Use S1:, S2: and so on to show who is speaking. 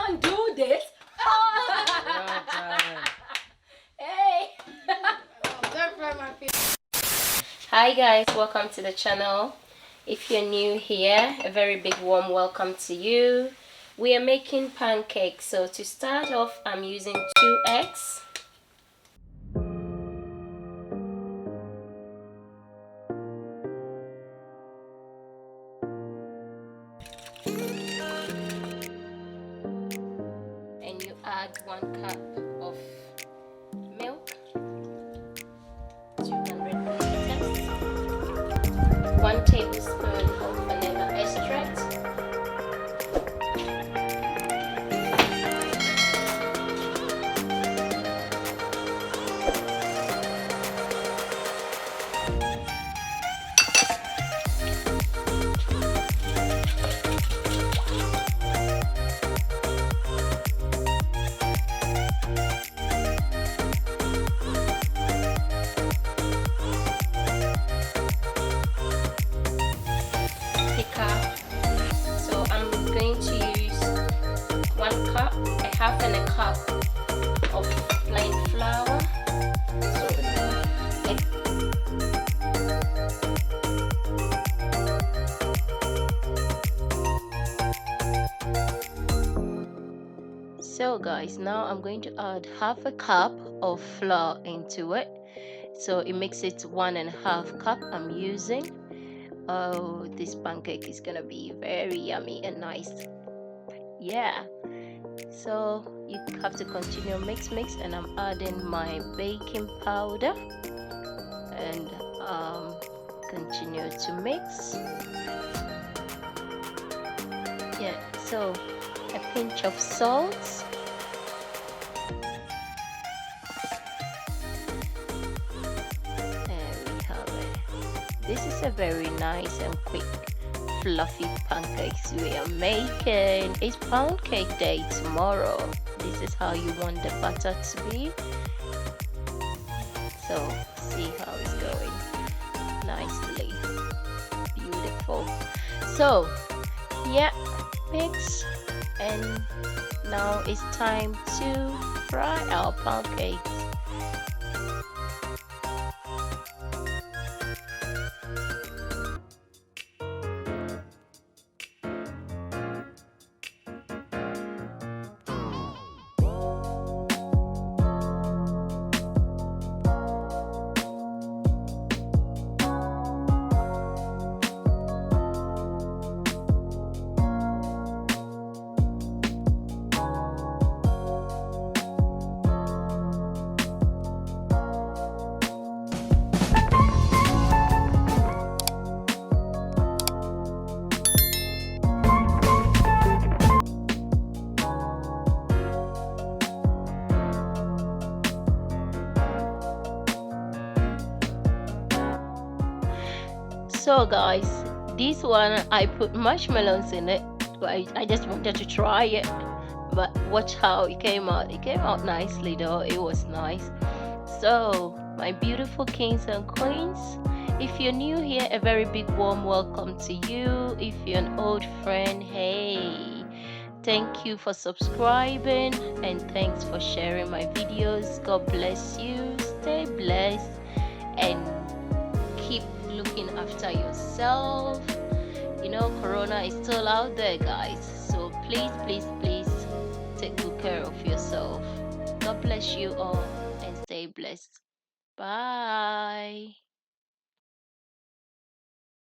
S1: can't do this. Hey. Hi guys, welcome to the channel. If you're new here, a very big warm welcome to you. We are making pancakes. So to start off, I'm using 2 eggs. And you add 1 cup of milk, 200 milliliters, 1 tablespoon of vanilla extract, so I'm going to use 1 cup, a half and a cup of plain flour. So guys, now I'm going to add half a cup of flour into it, so it makes it 1.5 cup I'm using. Oh, this pancake is gonna be very yummy and nice. Yeah, so you have to continue mix, and I'm adding my baking powder and continue to mix. Yeah, so a pinch of salt, this is a very nice and quick fluffy pancakes we are making. It's pancake day tomorrow. This is how you want the batter to be. So see how it's going nicely, beautiful. So yeah, mix, and now it's time to fry our pancakes. So guys, this one I put marshmallows in it. I just wanted to try it, but watch how it came out. It came out nicely though. It was nice. So my beautiful kings and queens, if you're new here, a very big warm welcome to you. If you're an old friend, hey, thank you for subscribing, and thanks for sharing my videos. God bless you. Stay blessed and keep looking after yourself. You know, corona is still out there guys, so please take good care of yourself. God bless you all and stay blessed. Bye.